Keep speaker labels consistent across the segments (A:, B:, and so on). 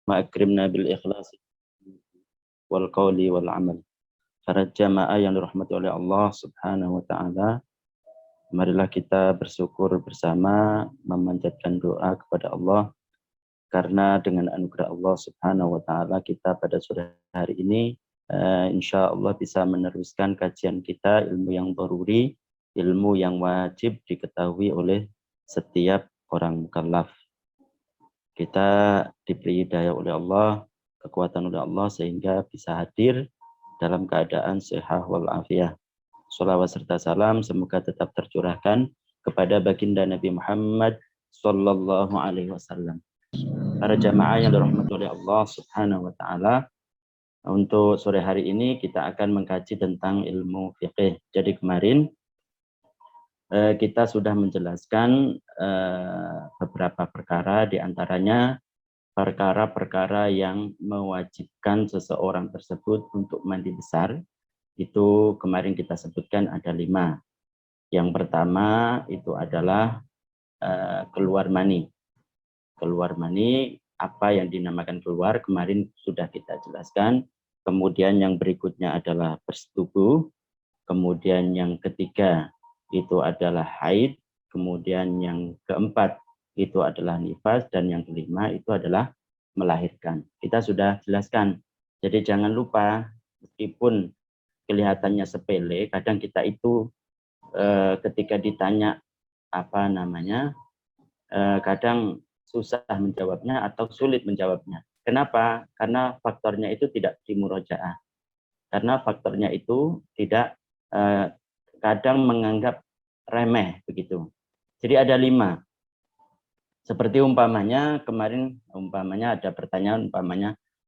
A: akrimna bil ikhlas wal qawli wal amal. Para jamaah yang dirahmati oleh Allah Subhanahu wa taala, marilah kita bersyukur bersama, memanjatkan doa kepada Allah, karena dengan anugerah Allah Subhanahu wa taala kita pada sore hari ini insya Allah bisa meneruskan kajian kita, ilmu yang daruri, ilmu yang wajib diketahui oleh setiap orang mukallaf. Kita diberi hidayah oleh Allah, kekuatan oleh Allah, sehingga bisa hadir dalam keadaan sehat walafiat. Sholawat serta salam semoga tetap tercurahkan kepada baginda Nabi Muhammad Sallallahu Alaihi Wasallam. Para jamaah yang dirahmati oleh Allah Subhanahu Wa Taala, untuk sore hari ini kita akan mengkaji tentang ilmu fiqih. Jadi kemarin kita sudah menjelaskan beberapa perkara, diantaranya perkara-perkara yang mewajibkan seseorang tersebut untuk mandi besar. Itu kemarin kita sebutkan ada 5. Yang pertama itu adalah keluar mani. Keluar mani, apa yang dinamakan keluar kemarin sudah kita jelaskan. Kemudian yang berikutnya adalah bersetubuh. Kemudian yang ketiga itu adalah haid. Kemudian yang keempat itu adalah nifas. Dan yang kelima itu adalah melahirkan. Kita sudah jelaskan. Jadi jangan lupa, meskipun kelihatannya sepele, kadang kita itu ketika ditanya kadang susah menjawabnya atau sulit menjawabnya. Kenapa? Karena faktornya itu tidak dimurojaah. Karena faktornya itu tidak kadang menganggap remeh begitu. Jadi ada 5. Seperti umpamanya kemarin ada pertanyaan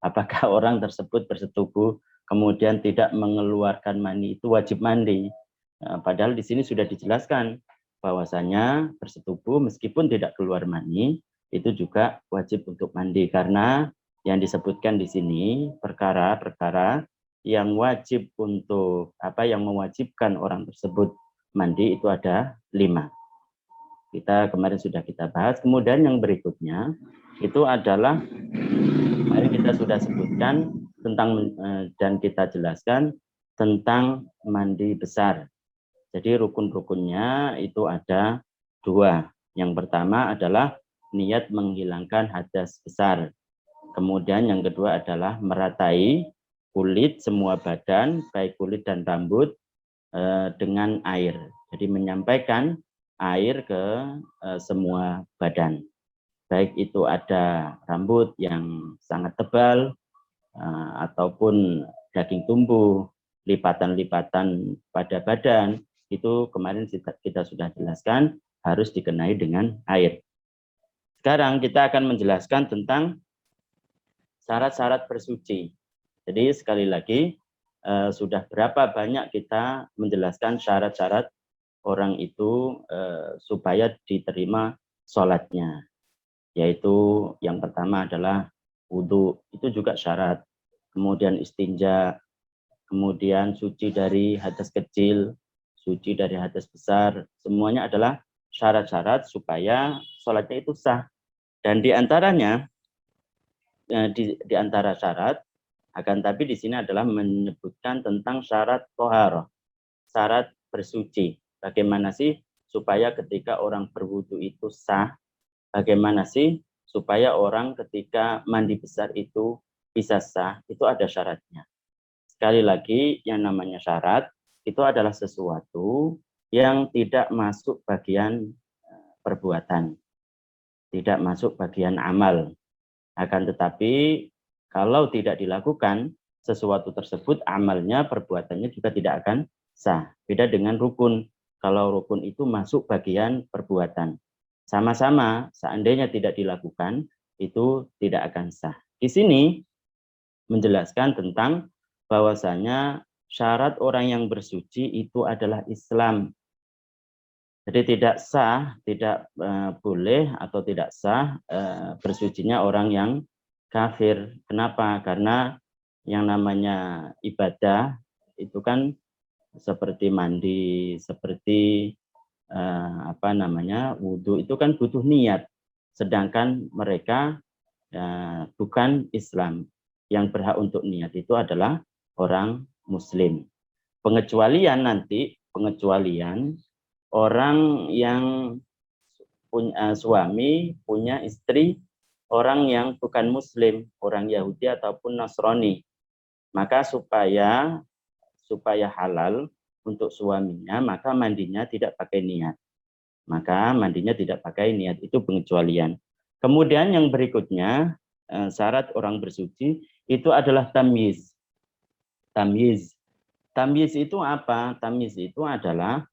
A: apakah orang tersebut bersetubuh kemudian tidak mengeluarkan mani itu wajib mandi. Padahal di sini sudah dijelaskan bahwasanya bersetubuh meskipun tidak keluar mani itu juga wajib untuk mandi, karena yang disebutkan di sini perkara-perkara yang wajib untuk yang mewajibkan orang tersebut mandi itu ada 5. Kita kemarin sudah kita bahas. Kemudian yang berikutnya itu adalah mari kita sudah sebutkan tentang dan kita jelaskan tentang mandi besar. Jadi rukun-rukunnya itu ada 2. Yang pertama adalah niat menghilangkan hadas besar. Kemudian yang kedua adalah meratai kulit semua badan, baik kulit dan rambut dengan air. Jadi menyampaikan air ke semua badan. Baik itu ada rambut yang sangat tebal ataupun daging tumbuh, lipatan-lipatan pada badan, itu kemarin kita sudah jelaskan harus dikenai dengan air. Sekarang kita akan menjelaskan tentang syarat-syarat bersuci. Jadi sekali lagi sudah berapa banyak kita menjelaskan syarat-syarat orang itu supaya diterima sholatnya. Yaitu yang pertama adalah wudhu, itu juga syarat. Kemudian istinja, kemudian suci dari hadas kecil, suci dari hadas besar, semuanya adalah syarat-syarat supaya sholatnya itu sah. Dan diantaranya, di antara syarat, akan tapi di sini adalah menyebutkan tentang syarat toharoh, syarat bersuci. Bagaimana sih supaya ketika orang berwudu itu sah? Bagaimana sih supaya orang ketika mandi besar itu bisa sah? Itu ada syaratnya. Sekali lagi, yang namanya syarat itu adalah sesuatu yang tidak masuk bagian perbuatan, tidak masuk bagian amal. Akan tetapi kalau tidak dilakukan sesuatu tersebut, amalnya, perbuatannya juga tidak akan sah. Beda dengan rukun. Kalau rukun itu masuk bagian perbuatan. Sama-sama, seandainya tidak dilakukan, itu tidak akan sah. Di sini menjelaskan tentang bahwasanya syarat orang yang bersuci itu adalah Islam. Jadi tidak sah, tidak boleh atau tidak sah bersucinya orang yang kafir. Kenapa? Karena yang namanya ibadah itu kan seperti mandi, seperti wudhu itu kan butuh niat. Sedangkan mereka bukan Islam. Yang berhak untuk niat itu adalah orang Muslim. Pengecualian orang yang punya suami, punya istri, orang yang bukan Muslim, orang Yahudi ataupun Nasrani. Maka supaya halal untuk suaminya, maka mandinya tidak pakai niat. Itu pengecualian. Kemudian yang berikutnya, syarat orang bersuci itu adalah tamyiz. Tamyiz itu apa? Tamyiz itu adalah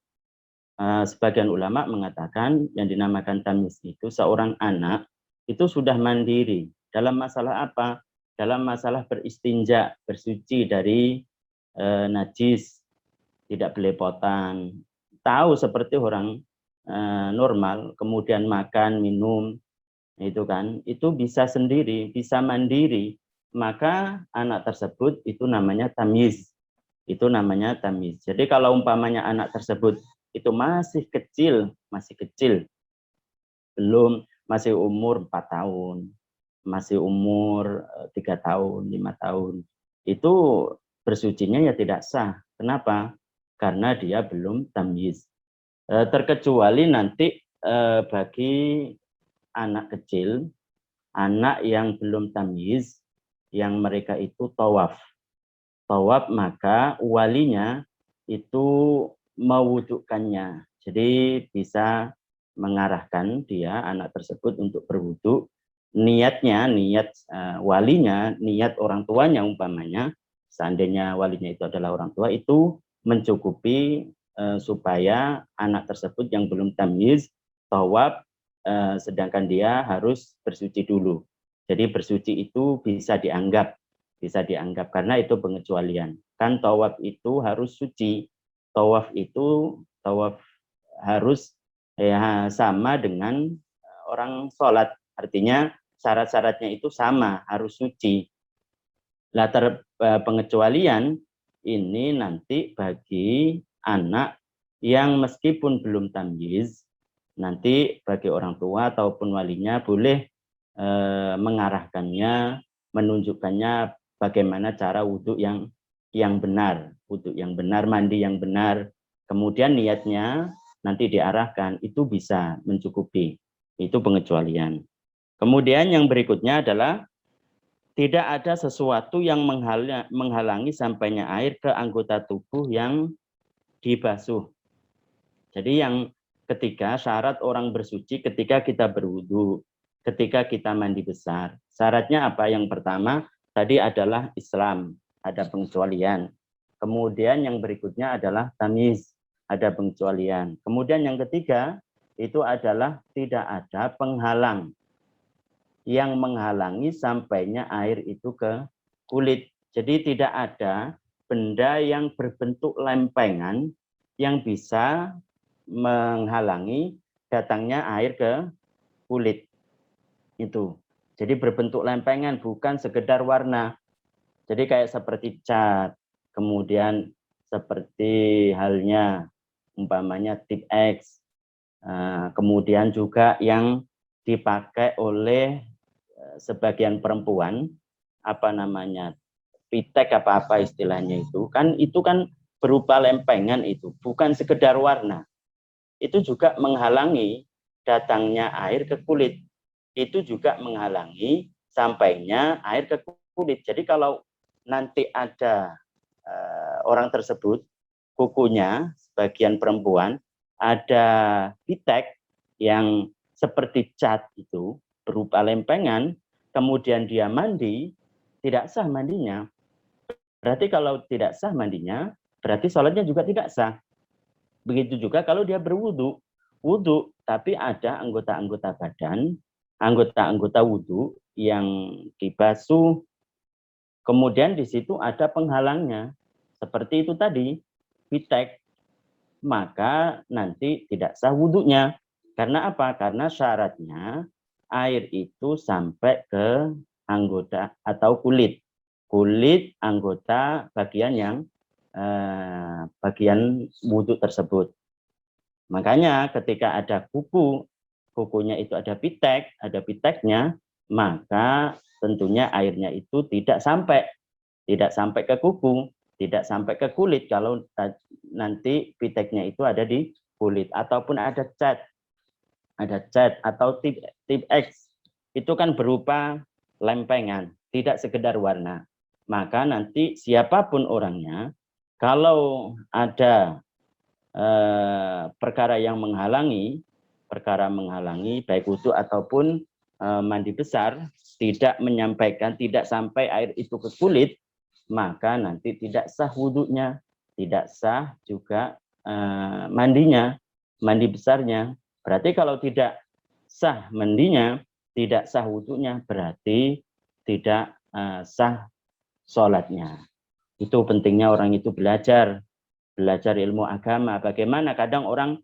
A: sebagian ulama mengatakan yang dinamakan tamyiz itu seorang anak itu sudah mandiri dalam masalah apa? Dalam masalah beristinja, bersuci dari najis, tidak belepotan, tahu seperti orang normal, kemudian makan, minum, itu bisa sendiri, bisa mandiri, maka anak tersebut itu namanya tamyiz. Jadi kalau umpamanya anak tersebut itu masih kecil, masih umur 4 tahun, masih umur 3 tahun, 5 tahun, itu bersucinya ya tidak sah. Kenapa? Karena dia belum tamyiz. Terkecuali nanti bagi anak kecil, anak yang belum tamyiz, yang mereka itu tawaf, maka walinya itu mewudukkannya. Jadi bisa mengarahkan dia, anak tersebut, untuk berwuduk. Niat walinya, niat orang tuanya umpamanya, seandainya walinya itu adalah orang tua, itu mencukupi supaya anak tersebut yang belum tamyiz tawaf, sedangkan dia harus bersuci dulu. Jadi bersuci itu bisa dianggap karena itu pengecualian. Kan tawaf itu harus suci. Tawaf harus sama dengan orang sholat. Artinya syarat-syaratnya itu sama, harus suci. Pengecualian ini nanti bagi anak yang meskipun belum tamyiz, nanti bagi orang tua ataupun walinya boleh mengarahkannya, menunjukkannya bagaimana cara wudhu yang benar, mandi yang benar, kemudian niatnya nanti diarahkan, itu bisa mencukupi. Itu pengecualian. Kemudian yang berikutnya adalah tidak ada sesuatu yang menghalangi sampainya air ke anggota tubuh yang dibasuh. Jadi yang ketiga, syarat orang bersuci ketika kita berwudu, ketika kita mandi besar. Syaratnya apa? Yang pertama tadi adalah Islam, ada pengecualian. Kemudian yang berikutnya adalah tamyiz, ada pengecualian. Kemudian yang ketiga itu adalah tidak ada penghalang yang menghalangi sampainya air itu ke kulit. Jadi tidak ada benda yang berbentuk lempengan yang bisa menghalangi datangnya air ke kulit. Itu. Jadi berbentuk lempengan, bukan sekedar warna. Jadi kayak seperti cat, kemudian seperti halnya umpamanya tip X, kemudian juga yang dipakai oleh sebagian perempuan, pitek apa istilahnya itu kan berupa lempengan, itu bukan sekedar warna, itu juga menghalangi datangnya air ke kulit, itu juga menghalangi sampainya air ke kulit. Jadi kalau nanti ada orang tersebut kukunya sebagian perempuan ada pitek yang seperti cat itu berupa lempengan, kemudian dia mandi, tidak sah mandinya. Berarti kalau tidak sah mandinya, berarti sholatnya juga tidak sah. Begitu juga kalau dia berwudu, tapi ada anggota-anggota badan, anggota-anggota wudu yang dibasuh, kemudian di situ ada penghalangnya, seperti itu tadi, pitek, maka nanti tidak sah wudunya. Karena apa? Karena syaratnya air itu sampai ke anggota atau kulit anggota bagian yang bagian wudhu tersebut. Makanya ketika ada kukunya itu ada piteknya, maka tentunya airnya itu tidak sampai ke kuku, tidak sampai ke kulit kalau nanti piteknya itu ada di kulit ataupun ada cat atau tip X itu kan berupa lempengan, tidak sekedar warna. Maka nanti siapapun orangnya, kalau ada perkara yang menghalangi baik wudu ataupun mandi besar, tidak menyampaikan, tidak sampai air itu ke kulit, maka nanti tidak sah wudunya, tidak sah juga mandinya, mandi besarnya. Berarti kalau tidak sah mandinya, tidak sah wudunya, berarti tidak sah sholatnya. Itu pentingnya orang itu belajar ilmu agama. Bagaimana kadang orang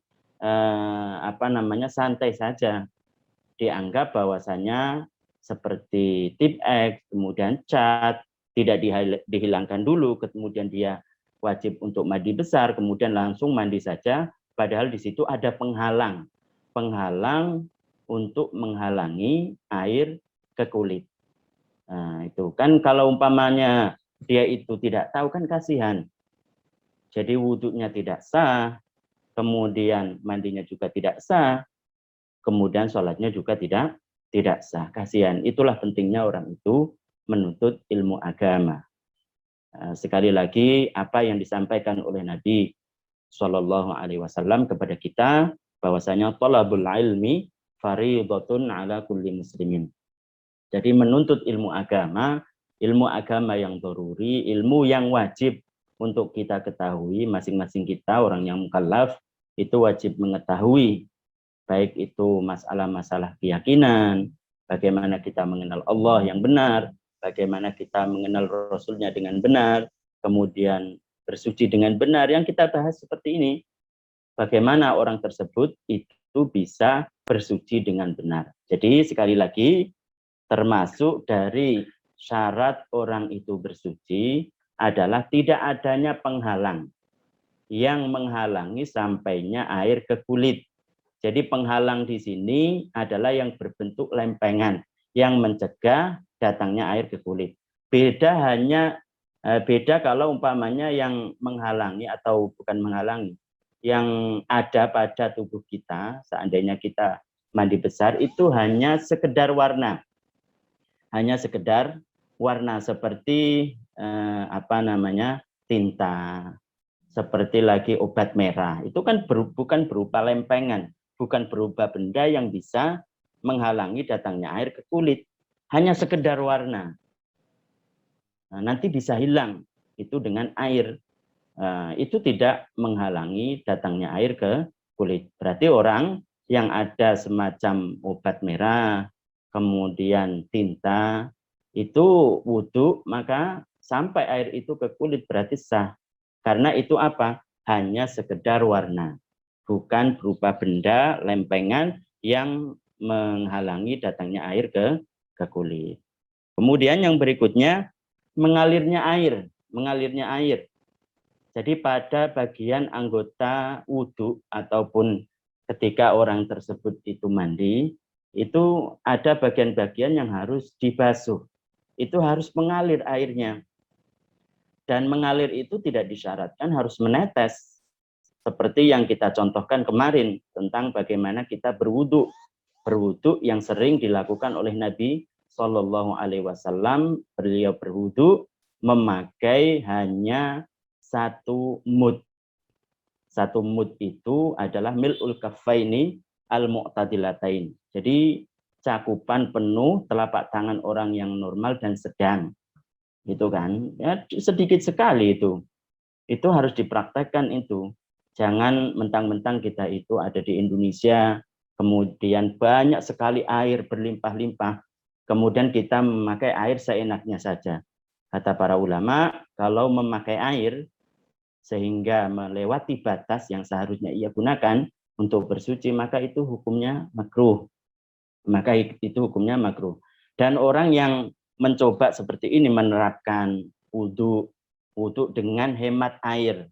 A: santai saja, dianggap bahwasanya seperti tip X, kemudian cat, tidak dihilangkan dulu, kemudian dia wajib untuk mandi besar, kemudian langsung mandi saja, padahal di situ ada penghalang untuk menghalangi air ke kulit. Nah, itu kan kalau umpamanya dia itu tidak tahu kan kasihan. Jadi wudhunya tidak sah, kemudian mandinya juga tidak sah, kemudian sholatnya juga tidak sah. Kasihan. Itulah pentingnya orang itu menuntut ilmu agama. Sekali lagi apa yang disampaikan oleh Nabi Shallallahu Alaihi Wasallam kepada kita, bahwasanya thalabul ilmi fardhatun ala kulli muslimin. Jadi menuntut ilmu agama yang daruri, ilmu yang wajib untuk kita ketahui, masing-masing kita orang yang mukallaf itu wajib mengetahui, baik itu masalah-masalah keyakinan, bagaimana kita mengenal Allah yang benar, bagaimana kita mengenal Rasulnya dengan benar, kemudian bersuci dengan benar, yang kita bahas seperti ini. Bagaimana orang tersebut itu bisa bersuci dengan benar. Jadi sekali lagi, termasuk dari syarat orang itu bersuci adalah tidak adanya penghalang yang menghalangi sampainya air ke kulit. Jadi penghalang di sini adalah yang berbentuk lempengan yang mencegah datangnya air ke kulit. Beda kalau umpamanya yang menghalangi atau bukan menghalangi, yang ada pada tubuh kita, seandainya kita mandi besar, itu hanya sekedar warna. Hanya sekedar warna seperti tinta, seperti lagi obat merah. Itu kan bukan berupa lempengan, bukan berupa benda yang bisa menghalangi datangnya air ke kulit. Hanya sekedar warna. Nah, nanti bisa hilang itu dengan air. Itu tidak menghalangi datangnya air ke kulit. Berarti orang yang ada semacam obat merah, kemudian tinta, itu wudhu, maka sampai air itu ke kulit berarti sah. Karena itu apa? Hanya sekedar warna. Bukan berupa benda, lempengan yang menghalangi datangnya air ke kulit. Kemudian yang berikutnya, mengalirnya air. Jadi pada bagian anggota wudhu ataupun ketika orang tersebut itu mandi, itu ada bagian-bagian yang harus dibasuh. Itu harus mengalir airnya. Dan mengalir itu tidak disyaratkan harus menetes. Seperti yang kita contohkan kemarin tentang bagaimana kita berwudhu. Berwudhu yang sering dilakukan oleh Nabi Shallallahu Alaihi Wasallam. Beliau berwudhu memakai hanya satu mud. Satu mud itu adalah mil'ul kaffaini al-mu'tadilatain. Jadi cakupan penuh telapak tangan orang yang normal dan sedang. Gitu kan? Ya, sedikit sekali itu. Itu harus dipraktekkan itu. Jangan mentang-mentang kita itu ada di Indonesia, kemudian banyak sekali air berlimpah-limpah, kemudian kita memakai air seenaknya saja. Kata para ulama, kalau memakai air sehingga melewati batas yang seharusnya ia gunakan untuk bersuci, maka itu hukumnya makruh. Dan orang yang mencoba seperti ini menerapkan wudhu dengan hemat air.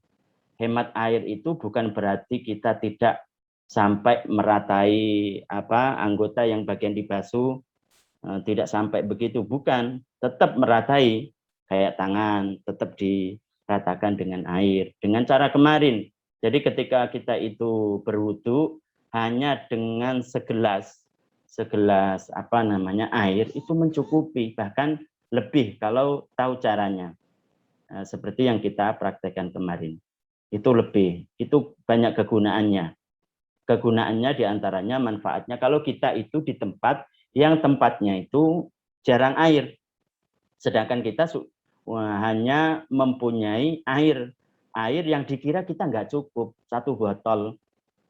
A: Hemat air itu bukan berarti kita tidak sampai meratai anggota yang bagian dibasuh, Tidak sampai begitu, bukan. Tetap meratai kayak tangan, tetap diratakan dengan air. Dengan cara kemarin. Jadi ketika kita itu berwudu hanya dengan segelas air itu mencukupi, bahkan lebih kalau tahu caranya. Seperti yang kita praktekkan kemarin. Itu lebih, itu banyak kegunaannya. Kegunaannya diantaranya manfaatnya kalau kita itu di tempat yang tempatnya itu jarang air, sedangkan kita hanya mempunyai air yang dikira kita nggak cukup, 1 botol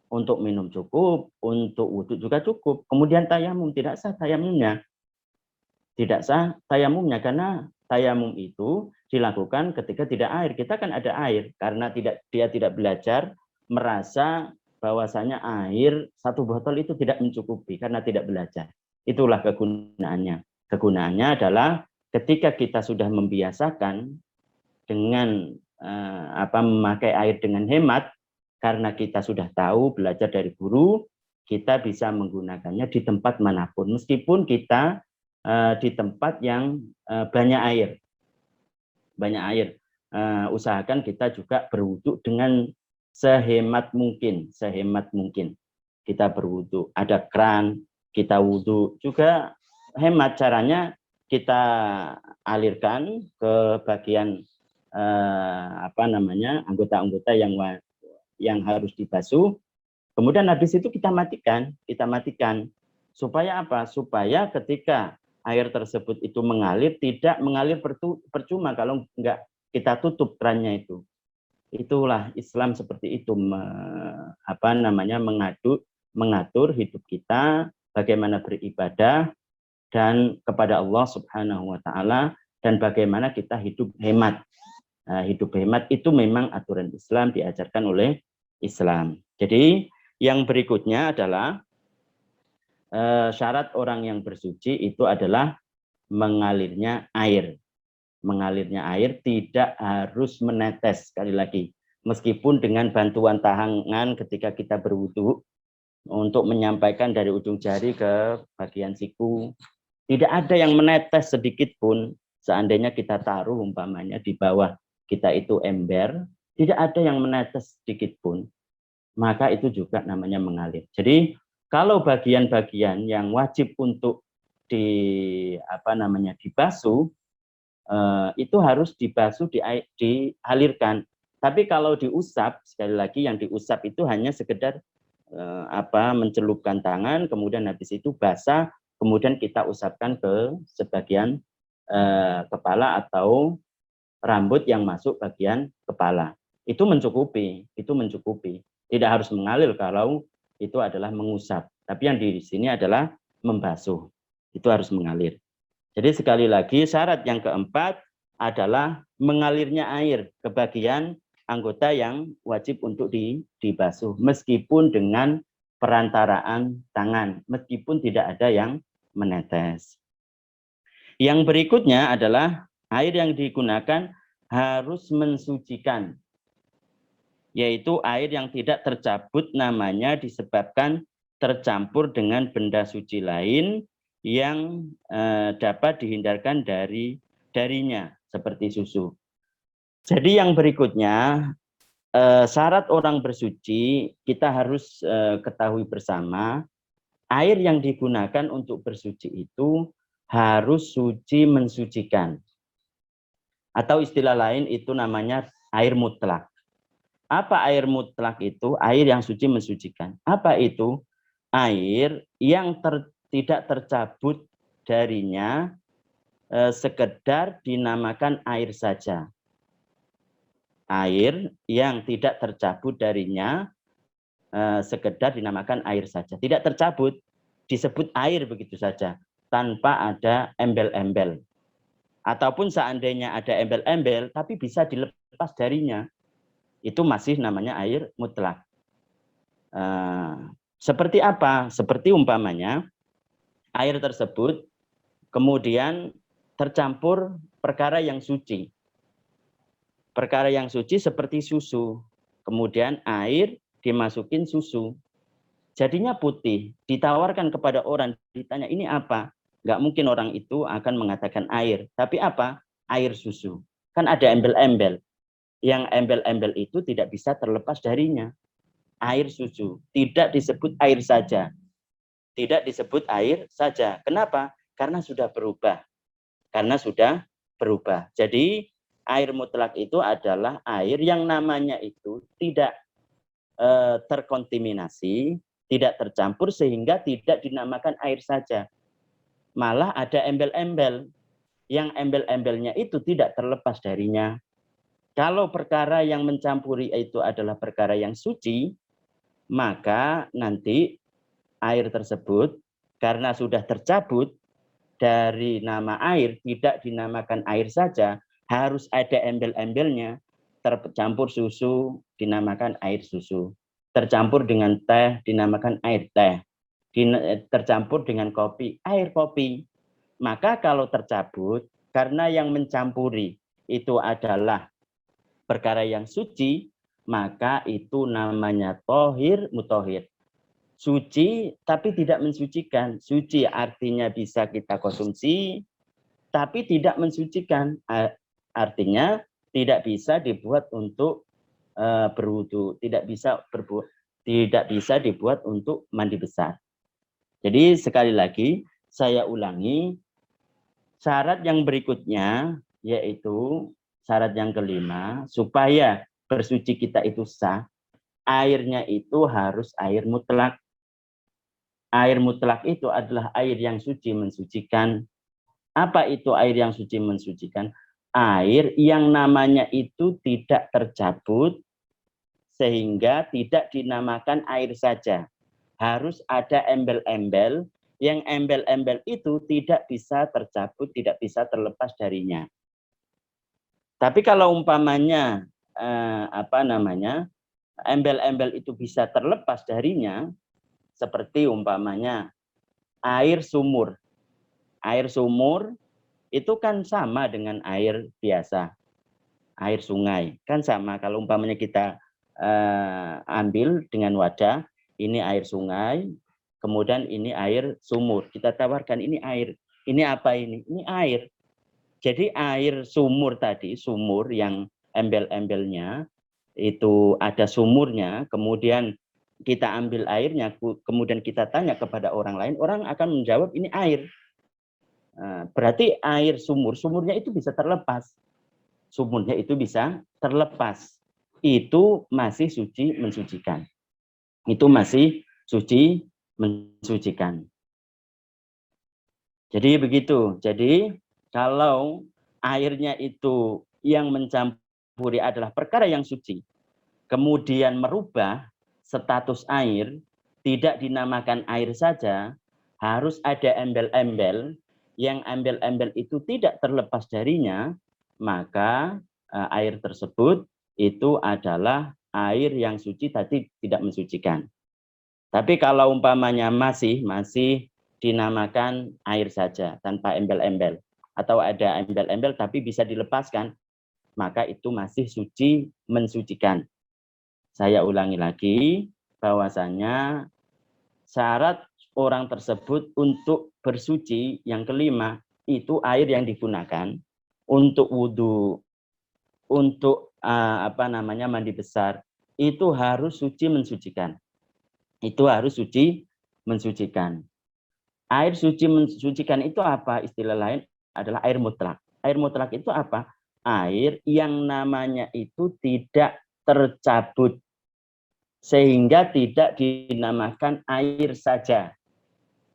A: untuk minum cukup, untuk wudhu juga cukup. Kemudian tayamum, tidak sah tayamumnya, karena tayamum itu dilakukan ketika tidak air. Kita kan ada air, karena dia tidak belajar merasa bahwasanya air 1 botol itu tidak mencukupi karena tidak belajar. Itulah kegunaannya. Kegunaannya adalah ketika kita sudah membiasakan dengan memakai air dengan hemat, karena kita sudah tahu belajar dari guru, kita bisa menggunakannya di tempat manapun, meskipun kita di tempat yang banyak air. Usahakan kita juga berwudu dengan sehemat mungkin. Kita berwudu, ada keran, kita wudu juga hemat. Caranya kita alirkan ke bagian anggota-anggota yang harus dibasuh. Kemudian habis itu kita matikan. Supaya apa? Supaya ketika air tersebut itu mengalir, tidak mengalir percuma kalau enggak kita tutup kerannya itu. Itulah Islam seperti itu, mengatur hidup kita, bagaimana beribadah dan kepada Allah Subhanahu wa taala, dan bagaimana kita hidup hemat. Hidup hemat itu memang aturan Islam, diajarkan oleh Islam. Jadi yang berikutnya adalah syarat orang yang bersuci itu adalah mengalirnya air. Mengalirnya air tidak harus menetes, sekali lagi. Meskipun dengan bantuan tangan ketika kita berwudu, untuk menyampaikan dari ujung jari ke bagian siku, tidak ada yang menetes sedikit pun. Seandainya kita taruh umpamanya di bawah kita itu ember, tidak ada yang menetes sedikit pun, maka itu juga namanya mengalir. Jadi kalau bagian-bagian yang wajib untuk dibasuh, itu harus dibasuh, dialirkan. Tapi kalau diusap, sekali lagi yang diusap itu hanya sekedar mencelupkan tangan, kemudian habis itu basah, kemudian kita usapkan ke sebagian kepala atau rambut yang masuk bagian kepala. Itu mencukupi. Tidak harus mengalir kalau itu adalah mengusap. Tapi yang di sini adalah membasuh. Itu harus mengalir. Jadi sekali lagi syarat yang keempat adalah mengalirnya air ke bagian anggota yang wajib untuk dibasuh, meskipun dengan perantaraan tangan, meskipun tidak ada yang menetes. Yang berikutnya adalah air yang digunakan harus mensucikan, yaitu air yang tidak tercabut namanya disebabkan tercampur dengan benda suci lain yang dapat dihindarkan darinya, seperti susu. Jadi yang berikutnya, syarat orang bersuci, kita harus ketahui bersama, air yang digunakan untuk bersuci itu harus suci mensucikan. Atau istilah lain itu namanya air mutlak. Apa air mutlak itu? Air yang suci mensucikan. Apa itu? Air yang tidak tercabut darinya, sekedar dinamakan air saja. Air yang tidak tercabut darinya, sekedar dinamakan air saja. Tidak tercabut, disebut air begitu saja, tanpa ada embel-embel. Ataupun seandainya ada embel-embel, tapi bisa dilepas darinya, itu masih namanya air mutlak. Seperti apa? Seperti umpamanya air tersebut kemudian tercampur perkara yang suci. Perkara yang suci seperti susu. Kemudian air dimasukin susu. Jadinya putih. Ditawarkan kepada orang, ditanya ini apa? Nggak mungkin orang itu akan mengatakan air. Tapi apa? Air susu. Kan ada embel-embel. Yang embel-embel itu tidak bisa terlepas darinya. Air susu. Tidak disebut air saja. Tidak disebut air saja. Kenapa? Karena sudah berubah. Karena sudah berubah. Jadi air mutlak itu adalah air yang namanya itu tidak terkontaminasi, tidak tercampur sehingga tidak dinamakan air saja. Malah ada embel-embel. Yang embel-embelnya itu tidak terlepas darinya. Kalau perkara yang mencampuri itu adalah perkara yang suci, maka nanti air tersebut karena sudah tercabut dari nama air, tidak dinamakan air saja, harus ada embel-embelnya. Tercampur susu, dinamakan air susu. Tercampur dengan teh, dinamakan air teh. Tercampur dengan kopi, air kopi. Maka kalau tercabut, karena yang mencampuri itu adalah perkara yang suci, maka itu namanya tohir mutohir. Suci tapi tidak mensucikan. Suci artinya bisa kita konsumsi, tapi tidak mensucikan. Artinya tidak bisa dibuat untuk berwudu, tidak bisa dibuat untuk mandi besar. Jadi sekali lagi saya ulangi, syarat yang berikutnya yaitu syarat yang kelima, supaya bersuci kita itu sah, airnya itu harus air mutlak. Air mutlak itu adalah air yang suci mensucikan. Apa itu air yang suci mensucikan? Air yang namanya itu tidak tercabut sehingga tidak dinamakan air saja. Harus ada embel-embel, yang embel-embel itu tidak bisa tercabut, tidak bisa terlepas darinya. Tapi kalau umpamanya embel-embel itu bisa terlepas darinya, seperti umpamanya air sumur. Air sumur itu kan sama dengan air biasa, air sungai. Kan sama kalau umpamanya kita ambil dengan wadah, ini air sungai, kemudian ini air sumur. Kita tawarkan ini air. Ini apa ini? Ini air. Jadi air sumur tadi, sumur yang embel-embelnya, itu ada sumurnya, kemudian kita ambil airnya, kemudian kita tanya kepada orang lain, orang akan menjawab ini air. Berarti air sumurnya itu bisa terlepas. Sumurnya itu bisa terlepas. Itu masih suci mensucikan. Itu masih suci mensucikan. Jadi begitu. Jadi kalau airnya itu yang mencampuri adalah perkara yang suci, kemudian merubah status air, tidak dinamakan air saja, harus ada embel-embel, yang embel-embel itu tidak terlepas darinya, maka air tersebut itu adalah air yang suci tapi tidak mensucikan. Tapi kalau umpamanya masih dinamakan air saja tanpa embel-embel, atau ada embel-embel tapi bisa dilepaskan, maka itu masih suci mensucikan. Saya ulangi lagi bahwasanya syarat orang tersebut untuk bersuci yang kelima itu air yang digunakan untuk wudhu, untuk mandi besar, itu harus suci mensucikan. Itu harus suci mensucikan. Air suci mensucikan itu apa? Istilah lain adalah air mutlak. Air mutlak itu apa? Air yang namanya itu tidak tercabut sehingga tidak dinamakan air saja.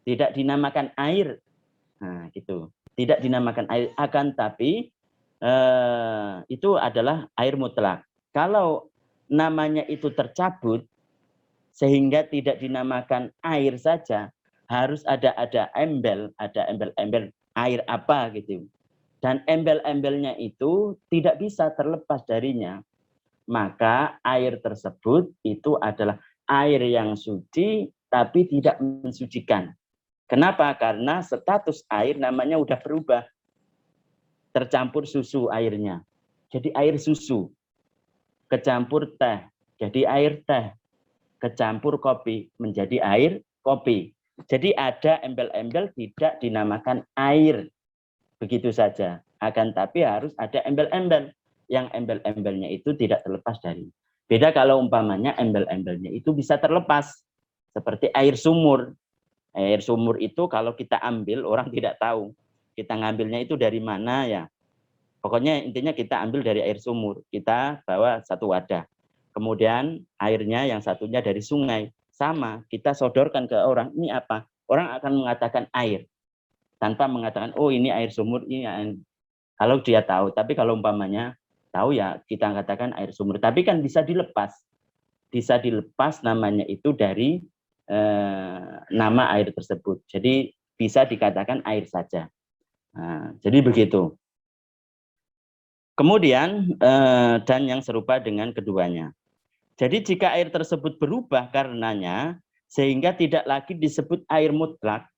A: Tidak dinamakan air. Nah, gitu. Tidak dinamakan air, akan tapi itu adalah air mutlak. Kalau namanya itu tercabut sehingga tidak dinamakan air saja, harus ada embel-embel air apa gitu. Dan embel-embelnya itu tidak bisa terlepas darinya. Maka air tersebut itu adalah air yang suci tapi tidak mensucikan. Kenapa? Karena status air namanya udah berubah. Tercampur susu airnya. Jadi air susu. Kecampur teh. Jadi air teh. Kecampur kopi menjadi air kopi. Jadi ada embel-embel tidak dinamakan air begitu saja. Akan tapi harus ada embel-embel. Yang embel-embelnya itu tidak terlepas dari. Beda kalau umpamanya embel-embelnya itu bisa terlepas. Seperti air sumur. Air sumur itu kalau kita ambil orang tidak tahu. Kita ngambilnya itu dari mana ya. Pokoknya intinya kita ambil dari air sumur. Kita bawa satu wadah. Kemudian airnya yang satunya dari sungai. Sama, kita sodorkan ke orang, ini apa? Orang akan mengatakan air. Tanpa mengatakan, oh ini air sumur, ini air. Kalau dia tahu. Tapi kalau umpamanya tahu ya kita katakan air sumur. Tapi kan bisa dilepas. Bisa dilepas namanya itu dari nama air tersebut. Jadi bisa dikatakan air saja. Nah, jadi begitu. Kemudian dan yang serupa dengan keduanya. Jadi jika air tersebut berubah karenanya sehingga tidak lagi disebut air mutlak,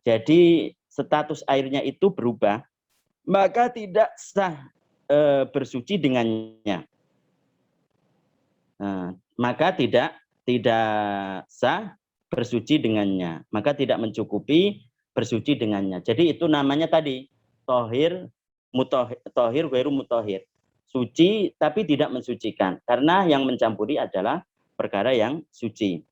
A: jadi status airnya itu berubah, maka tidak sah bersuci dengannya. Maka tidak sah bersuci dengannya, maka tidak mencukupi bersuci dengannya. Jadi itu namanya tadi tohir, tohir, weru mutohir. Suci tapi tidak mensucikan, karena yang mencampuri adalah perkara yang suci.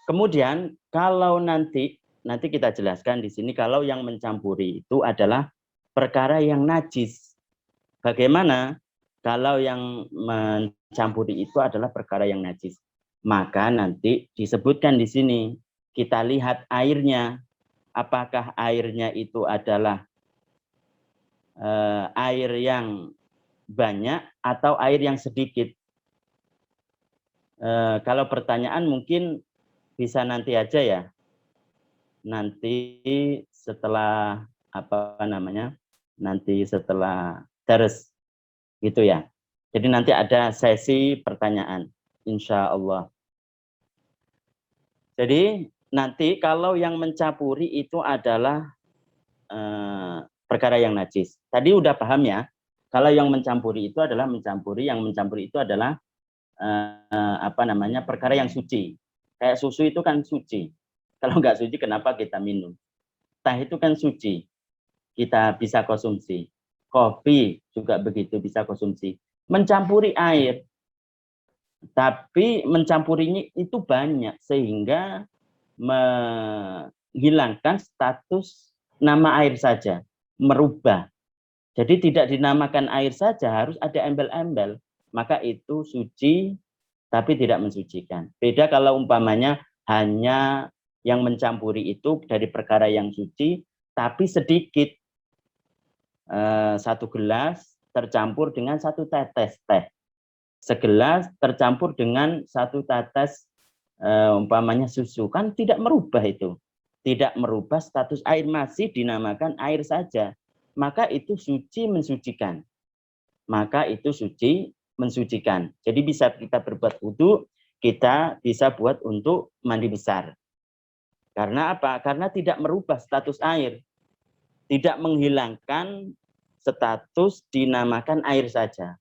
A: Kemudian kalau nanti kita jelaskan di sini kalau yang mencampuri itu adalah perkara yang najis. Bagaimana kalau yang mencampuri itu adalah perkara yang najis? Maka nanti disebutkan di sini, kita lihat airnya. Apakah airnya itu adalah air yang banyak atau air yang sedikit? Kalau pertanyaan mungkin bisa nanti aja ya. Nanti setelah nanti setelah dars gitu ya. Jadi nanti ada sesi pertanyaan, insya Allah. Jadi nanti kalau yang mencampuri itu adalah perkara yang najis. Tadi udah paham ya, kalau yang mencampuri itu adalah perkara yang suci. Kayak susu itu kan suci. Kalau nggak suci kenapa kita minum? Teh itu kan suci, kita bisa konsumsi. Kopi juga begitu bisa konsumsi. Mencampuri air, tapi mencampurinya itu banyak sehingga menghilangkan status nama air saja, merubah. Jadi tidak dinamakan air saja, harus ada embel-embel. Maka itu suci tapi tidak mensucikan. Beda kalau umpamanya hanya yang mencampuri itu dari perkara yang suci tapi sedikit. Satu gelas tercampur dengan satu tetes teh. Segelas tercampur dengan satu tetes umpamanya susu, kan tidak merubah itu. Tidak merubah status air, masih dinamakan air saja. Maka itu suci mensucikan. Maka itu suci mensucikan. Jadi bisa kita berbuat wudu, kita bisa buat untuk mandi besar. Karena apa? Karena tidak merubah status air. Tidak menghilangkan status dinamakan air saja.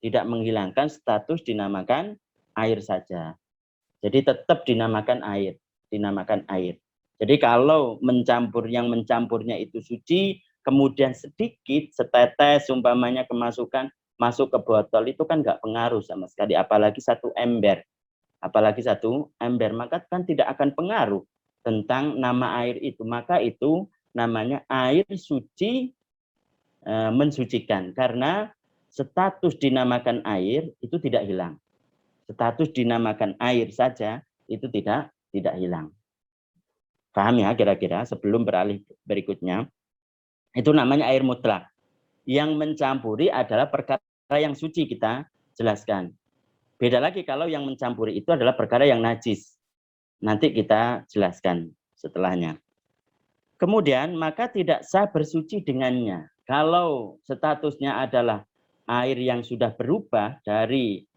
A: Tidak menghilangkan status dinamakan air saja. Jadi tetap dinamakan air, Jadi kalau yang mencampurnya itu suci, kemudian sedikit setetes umpamanya masuk ke botol itu kan nggak pengaruh sama sekali, apalagi satu ember, maka kan tidak akan pengaruh tentang nama air itu. Maka itu namanya air suci mensucikan, karena status dinamakan air itu tidak hilang. Status dinamakan air saja itu tidak hilang. Paham ya kira-kira sebelum beralih berikutnya? Itu namanya air mutlak. Yang mencampuri adalah perkara yang suci, kita jelaskan. Beda lagi kalau yang mencampuri itu adalah perkara yang najis. Nanti kita jelaskan setelahnya. Kemudian maka tidak sah bersuci dengannya. Kalau statusnya adalah air yang sudah berubah dari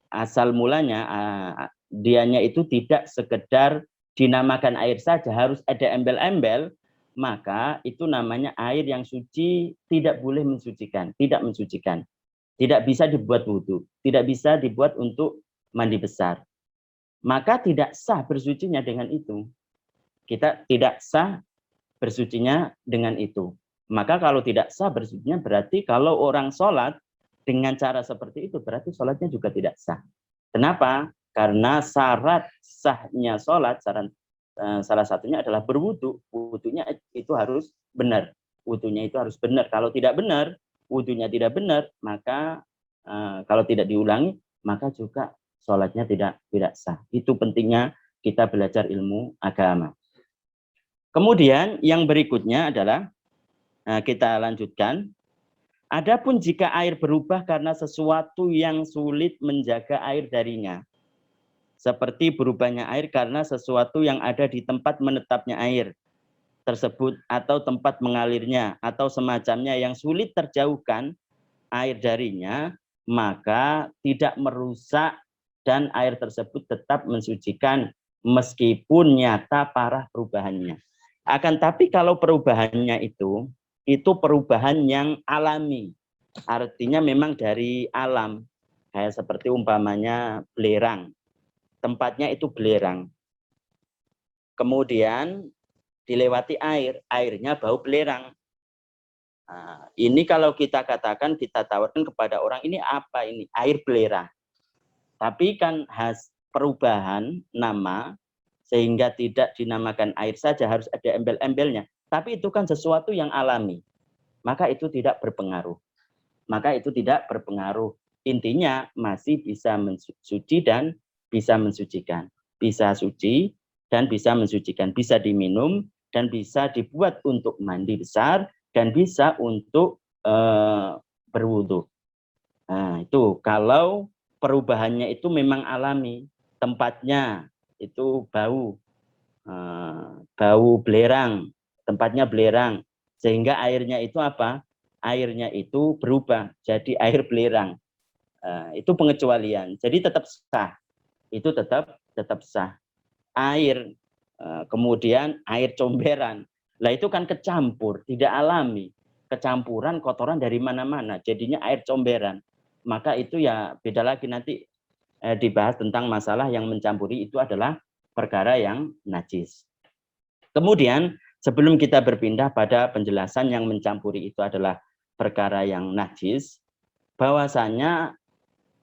A: asal mulanya, dianya itu tidak sekedar dinamakan air saja, harus ada embel-embel, maka itu namanya air yang suci, tidak boleh mensucikan, tidak mensucikan. tidak bisa dibuat wudhu, tidak bisa dibuat untuk mandi besar. Maka tidak sah bersucinya dengan itu. Kita tidak sah bersucinya dengan itu. Maka kalau tidak sah bersucinya berarti kalau orang sholat dengan cara seperti itu berarti sholatnya juga tidak sah. Kenapa? Karena syarat sahnya sholat, salah satunya adalah berwudu. Wudunya itu harus benar. Wudunya itu harus benar. Kalau tidak benar, wudunya tidak benar, maka kalau tidak diulangi, maka juga sholatnya tidak sah. Itu pentingnya kita belajar ilmu agama. Kemudian yang berikutnya adalah kita lanjutkan. Adapun jika air berubah karena sesuatu yang sulit menjaga air darinya, seperti berubahnya air karena sesuatu yang ada di tempat menetapnya air tersebut atau tempat mengalirnya atau semacamnya yang sulit terjauhkan air darinya, maka tidak merusak dan air tersebut tetap mensucikan meskipun nyata parah perubahannya. Akan tapi kalau perubahannya itu perubahan yang alami, artinya memang dari alam, kayak seperti umpamanya belerang, tempatnya itu belerang, kemudian dilewati air, airnya bau belerang. Nah, ini kalau kita katakan, kita tawarkan kepada orang, ini apa ini? Air belerang. Tapi kan perubahan nama, sehingga tidak dinamakan air saja, harus ada embel-embelnya. Tapi itu kan sesuatu yang alami. Maka itu tidak berpengaruh. Intinya masih bisa mensuci dan bisa mensucikan. Bisa suci dan bisa mensucikan. Bisa diminum dan bisa dibuat untuk mandi besar dan bisa untuk berwudu. Nah, itu kalau perubahannya itu memang alami, tempatnya itu bau belerang, tempatnya belerang, sehingga airnya itu apa? Airnya itu berubah jadi air belerang. Itu pengecualian. Jadi tetap sah. Itu tetap sah. Air kemudian air comberan. Lah itu kan kecampur, tidak alami. Kecampuran kotoran dari mana-mana, jadinya air comberan. Maka itu ya beda lagi, nanti dibahas tentang masalah yang mencampuri itu adalah perkara yang najis. Kemudian sebelum kita berpindah pada penjelasan yang mencampuri itu adalah perkara yang najis, bahwasanya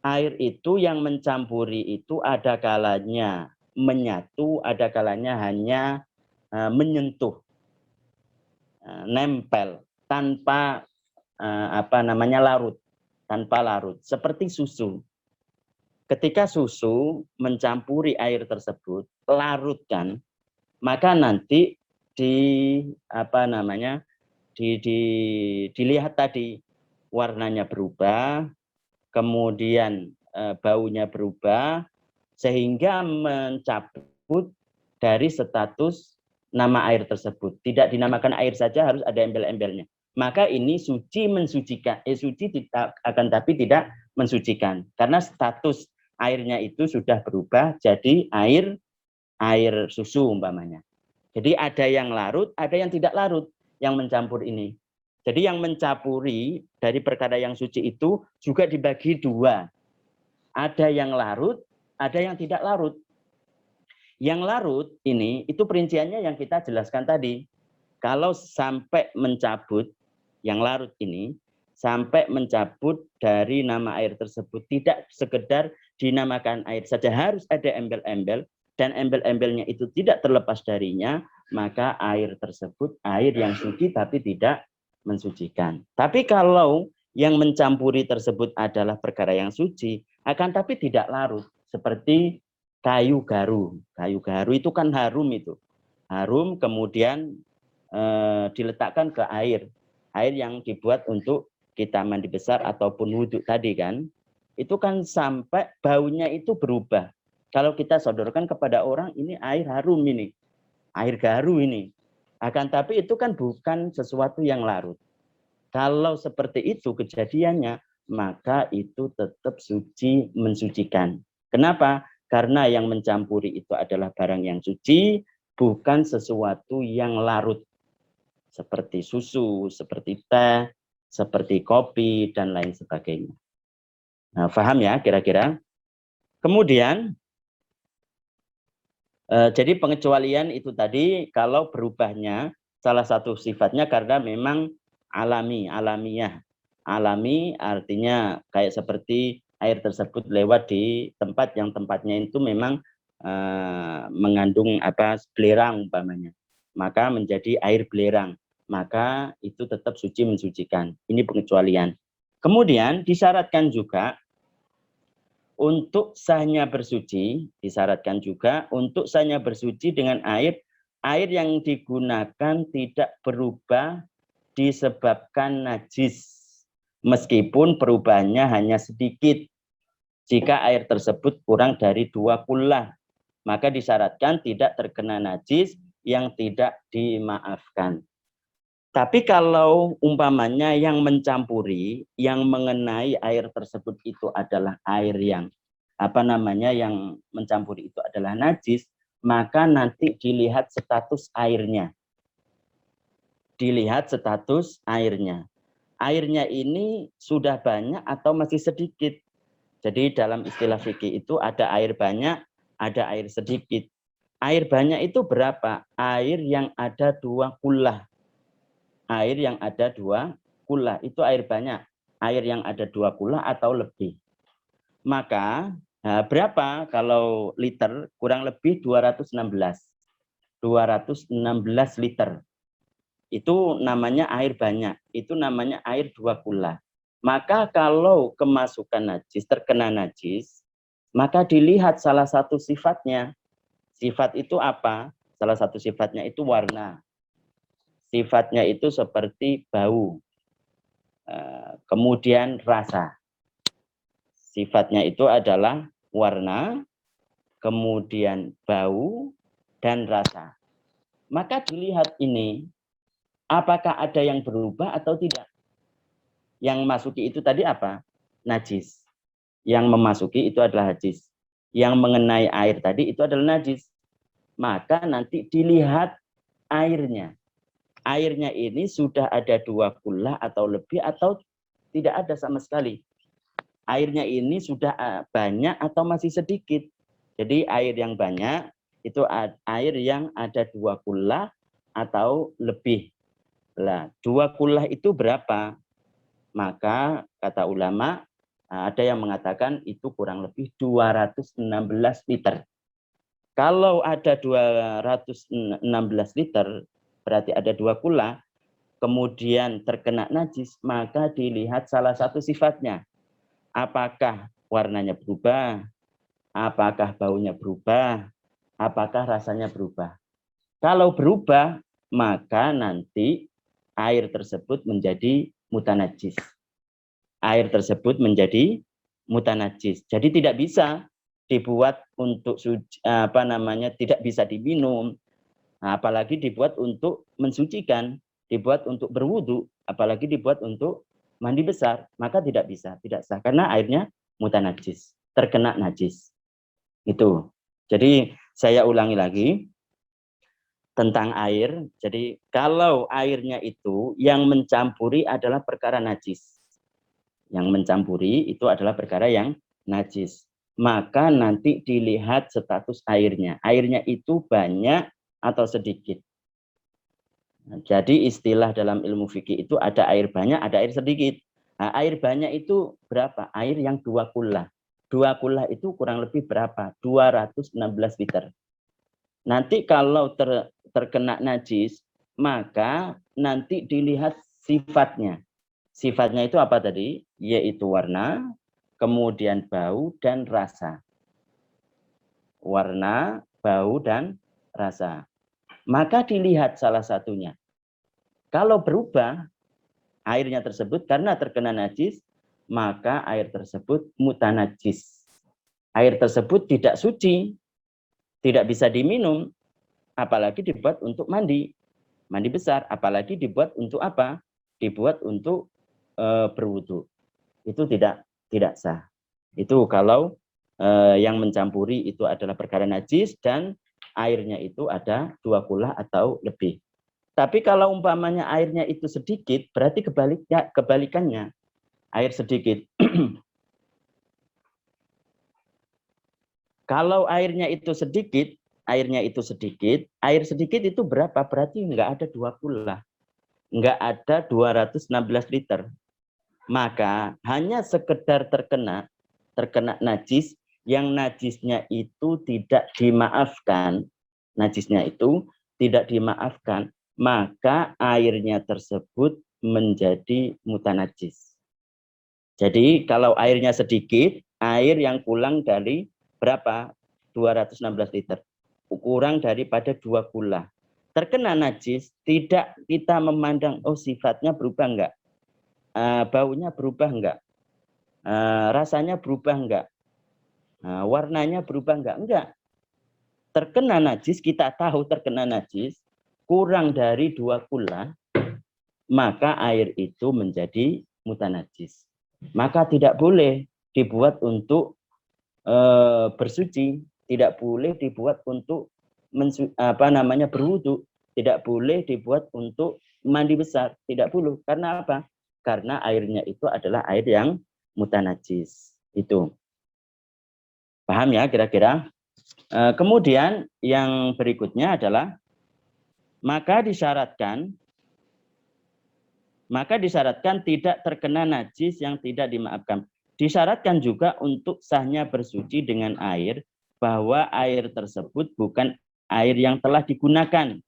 A: air itu yang mencampuri itu ada kalanya menyatu, ada kalanya hanya menyentuh, nempel tanpa larut, seperti susu. Ketika susu mencampuri air tersebut, larutkan, maka nanti dilihat tadi warnanya berubah, kemudian baunya berubah, sehingga mencabut dari status nama air tersebut. Tidak dinamakan air saja, harus ada embel-embelnya. Maka ini suci mensucikan, suci tidak, akan tapi tidak mensucikan, karena status airnya itu sudah berubah jadi air susu umpamanya. Jadi ada yang larut, ada yang tidak larut yang mencampur ini. Jadi yang mencampuri dari perkara yang suci itu juga dibagi dua. Ada yang larut, ada yang tidak larut. Yang larut ini itu perinciannya yang kita jelaskan tadi. Kalau sampai mencabut, yang larut ini sampai mencabut dari nama air tersebut, tidak sekedar dinamakan air saja, harus ada embel-embel, dan embel-embelnya itu tidak terlepas darinya, maka air tersebut air yang suci tapi tidak mensucikan. Tapi kalau yang mencampuri tersebut adalah perkara yang suci, akan tapi tidak larut, seperti kayu garu. Kayu garu itu kan harum itu. Harum kemudian diletakkan ke air yang dibuat untuk kita mandi besar ataupun wudhu tadi kan, itu kan sampai baunya itu berubah. Kalau kita sodorkan kepada orang, ini air harum ini, air garu ini. Akan tapi itu kan bukan sesuatu yang larut. Kalau seperti itu kejadiannya, maka itu tetap suci mensucikan. Kenapa? Karena yang mencampuri itu adalah barang yang suci, bukan sesuatu yang larut. Seperti susu, seperti teh, seperti kopi, dan lain sebagainya. Nah, paham ya kira-kira? Kemudian, jadi pengecualian itu tadi kalau berubahnya salah satu sifatnya karena memang alamiah. Alami artinya kayak seperti air tersebut lewat di tempat yang tempatnya itu memang mengandung belerang umpamanya. Maka menjadi air belerang. Maka itu tetap suci mensucikan. Ini pengecualian. Kemudian disyaratkan juga untuk sahnya bersuci, disyaratkan juga untuk sahnya bersuci dengan air yang digunakan tidak berubah disebabkan najis. Meskipun perubahannya hanya sedikit. Jika air tersebut kurang dari 2 kullah, maka disyaratkan tidak terkena najis yang tidak dimaafkan. Tapi kalau umpamanya yang mencampuri, yang mengenai air tersebut itu adalah air yang yang mencampuri itu adalah najis, maka nanti dilihat status airnya. Dilihat status airnya. Airnya ini sudah banyak atau masih sedikit. Jadi dalam istilah fikih itu ada air banyak, ada air sedikit. Air banyak itu berapa? Air yang ada 2 kullah. Air yang ada 2 kullah itu air banyak. Air yang ada 2 kullah atau lebih. Maka berapa kalau liter? Kurang lebih 216. 216 liter. Itu namanya air banyak. Itu namanya air 2 kullah. Maka kalau kemasukan najis, terkena najis, maka dilihat salah satu sifatnya. Sifat itu apa? Salah satu sifatnya itu warna. Sifatnya itu seperti bau, kemudian rasa. Sifatnya itu adalah warna, kemudian bau, dan rasa. Maka dilihat ini, apakah ada yang berubah atau tidak. Yang masuki itu tadi apa? Najis. Yang memasuki itu adalah najis. Yang mengenai air tadi itu adalah najis. Maka nanti dilihat airnya. Airnya ini sudah ada 2 kullah atau lebih atau tidak ada sama sekali. Airnya ini sudah banyak atau masih sedikit. Jadi air yang banyak itu air yang ada 2 kullah atau lebih. Lah, 2 kullah itu berapa? Maka kata ulama ada yang mengatakan itu kurang lebih 216 liter. Kalau ada 216 liter, berarti ada 2 kullah, kemudian terkena najis, maka dilihat salah satu sifatnya. Apakah warnanya berubah? Apakah baunya berubah? Apakah rasanya berubah? Kalau berubah, maka nanti air tersebut menjadi mutanajis. Air tersebut menjadi mutanajis. Jadi tidak bisa dibuat untuk tidak bisa diminum, apalagi dibuat untuk mensucikan, dibuat untuk berwudu, apalagi dibuat untuk mandi besar, maka tidak bisa, tidak sah karena airnya mutanajis, terkena najis. Itu. Jadi saya ulangi lagi tentang air. Jadi kalau airnya itu yang mencampuri adalah perkara najis. Yang mencampuri itu adalah perkara yang najis. Maka nanti dilihat status airnya. Airnya itu banyak atau sedikit. Jadi istilah dalam ilmu fikih itu ada air banyak, ada air sedikit. Nah, air banyak itu berapa? Air yang 2 kullah. 2 kullah itu kurang lebih berapa? 216 liter. Nanti kalau terkena najis, maka nanti dilihat sifatnya. Sifatnya itu apa tadi? Yaitu warna, kemudian bau, dan rasa. Warna, bau, dan rasa. Maka dilihat salah satunya. Kalau berubah airnya tersebut karena terkena najis, maka air tersebut mutanajis. Air tersebut tidak suci, tidak bisa diminum, apalagi dibuat untuk mandi. Mandi besar, apalagi dibuat untuk apa? Dibuat untuk berwudu. Itu tidak sah. Itu kalau yang mencampuri itu adalah perkara najis dan airnya itu ada 2 kullah atau lebih. Tapi kalau umpamanya airnya itu sedikit, berarti kebalikannya. Air sedikit Kalau airnya itu sedikit, air sedikit itu berapa? Berarti nggak ada 2 kula. Nggak ada 216 liter. Maka hanya sekedar terkena najis, yang najisnya itu tidak dimaafkan, maka airnya tersebut menjadi mutanajis. Jadi kalau airnya sedikit, air yang kurang dari berapa? 216 liter. Kurang daripada 2 kula. Terkena najis, tidak kita memandang, oh sifatnya berubah enggak? Baunya berubah enggak? Rasanya berubah enggak? Warnanya berubah enggak? Enggak. Terkena najis, kita tahu terkena najis, kurang dari 2 kula, maka air itu menjadi mutanajis. Maka tidak boleh dibuat untuk bersuci, tidak boleh dibuat untuk berwudu, tidak boleh dibuat untuk mandi besar, tidak boleh. Karena apa? Karena airnya itu adalah air yang mutanajis. Itu. Paham ya kira-kira? Kemudian yang berikutnya adalah maka disyaratkan tidak terkena najis yang tidak dimaafkan. Disyaratkan juga untuk sahnya bersuci dengan air, bahwa air tersebut bukan air yang telah digunakan,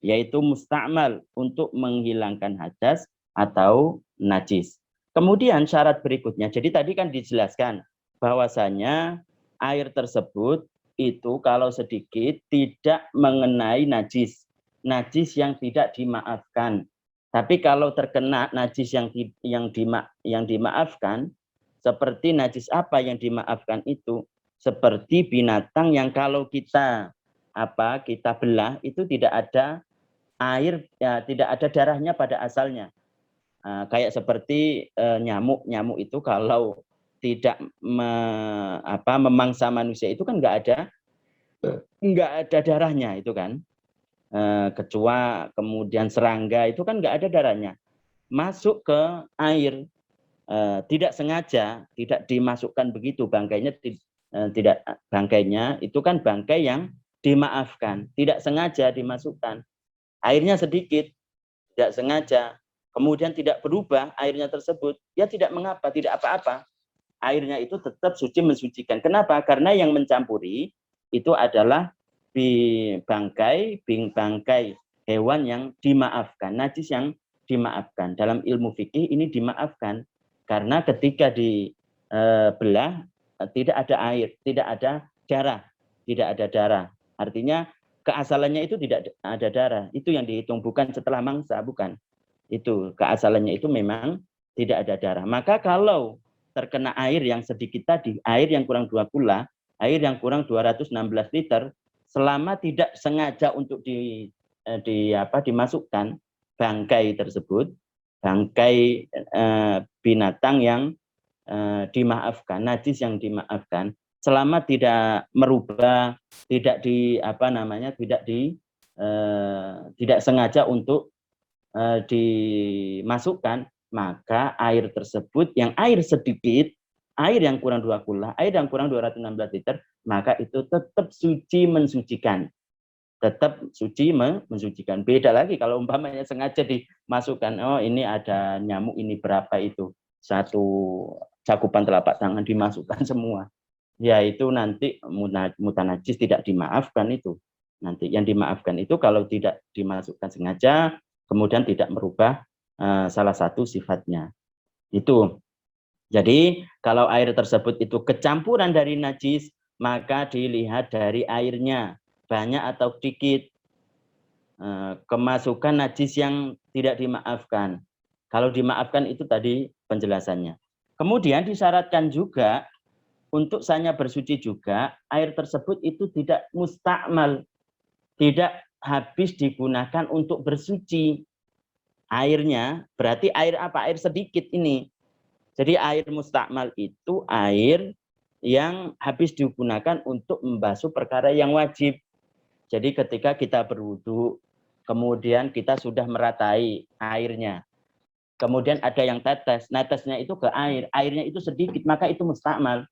A: yaitu musta'mal, untuk menghilangkan hadas atau najis. Kemudian syarat berikutnya, jadi tadi kan dijelaskan bahwasanya air tersebut itu kalau sedikit tidak mengenai najis yang tidak dimaafkan. Tapi kalau terkena najis yang dimaafkan, seperti najis apa yang dimaafkan itu? Seperti binatang yang kalau kita belah itu tidak ada air, ya, tidak ada darahnya pada asalnya. Kayak seperti nyamuk itu kalau tidak memangsa manusia itu kan nggak ada darahnya itu kan. Kecoa, kemudian serangga itu kan nggak ada darahnya, masuk ke air, tidak sengaja, tidak dimasukkan begitu bangkainya, tidak, bangkainya itu kan bangkai yang dimaafkan, tidak sengaja dimasukkan, airnya sedikit, tidak sengaja, kemudian tidak berubah airnya tersebut, ya tidak mengapa, tidak apa-apa, airnya itu tetap suci, mensucikan. Kenapa? Karena yang mencampuri itu adalah bangkai hewan yang dimaafkan, najis yang dimaafkan. Dalam ilmu fikih ini dimaafkan karena ketika dibelah tidak ada air, tidak ada darah. Artinya keasalannya itu tidak ada darah. Itu yang dihitung, bukan setelah mangsa, bukan. Itu keasalannya itu memang tidak ada darah. Maka kalau terkena air yang sedikit tadi, air yang kurang 2 kula, air yang kurang 216 liter, selama tidak sengaja untuk dimasukkan bangkai tersebut, bangkai binatang yang dimaafkan, najis yang dimaafkan, selama tidak merubah, tidak tidak sengaja untuk dimasukkan, maka air tersebut yang air sedikit, air yang kurang 2 kula, air yang kurang 216 liter, maka itu tetap suci, mensucikan. Tetap suci, mensucikan. Beda lagi kalau umpamanya sengaja dimasukkan, oh ini ada nyamuk, ini berapa itu, 1 cakupan telapak tangan dimasukkan semua. Ya itu nanti mutanajis, tidak dimaafkan itu. Nanti yang dimaafkan itu kalau tidak dimasukkan sengaja, kemudian tidak merubah salah satu sifatnya. Itu. Jadi kalau air tersebut itu kecampuran dari najis, maka dilihat dari airnya, banyak atau sedikit. Kemasukan najis yang tidak dimaafkan. Kalau dimaafkan itu tadi penjelasannya. Kemudian disyaratkan juga untuk sahnya bersuci juga, air tersebut itu tidak mustakmal, tidak habis digunakan untuk bersuci. Airnya berarti air apa? Air sedikit ini. Jadi air mustakmal itu air yang habis digunakan untuk membasuh perkara yang wajib. Jadi ketika kita berwudu, kemudian kita sudah meratai airnya, kemudian ada yang netesnya itu ke air, airnya itu sedikit, maka itu mustakmal.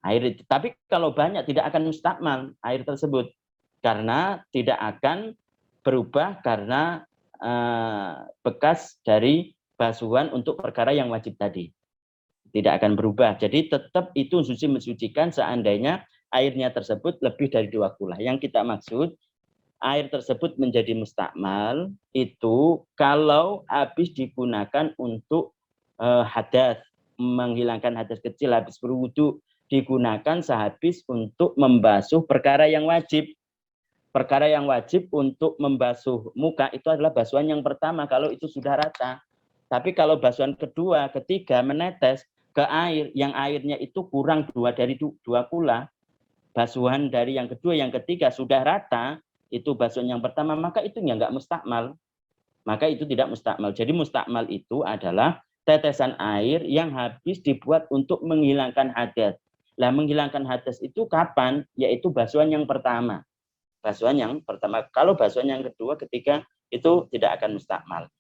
A: air itu. Tapi kalau banyak tidak akan mustakmal air tersebut, karena tidak akan berubah karena bekas dari basuhan untuk perkara yang wajib tadi. Tidak akan berubah. Jadi tetap itu suci mensucikan seandainya airnya tersebut lebih dari 2 kula. Yang kita maksud air tersebut menjadi mustakmal itu kalau habis digunakan untuk hadas, menghilangkan hadas kecil habis berwudu, digunakan sehabis untuk membasuh perkara yang wajib. Perkara yang wajib untuk membasuh muka itu adalah basuhan yang pertama kalau itu sudah rata. Tapi kalau basuhan kedua, ketiga menetes ke air yang airnya itu kurang dari 2 kula, basuhan dari yang kedua, yang ketiga sudah rata, itu basuhan yang pertama, maka itu nggak mustakmal. Maka itu tidak mustakmal. Jadi mustakmal itu adalah tetesan air yang habis dibuat untuk menghilangkan hadas. Nah, menghilangkan hadas itu kapan? Yaitu basuhan yang pertama. Basuhan yang pertama. Kalau basuhan yang kedua, ketiga, itu tidak akan mustakmal.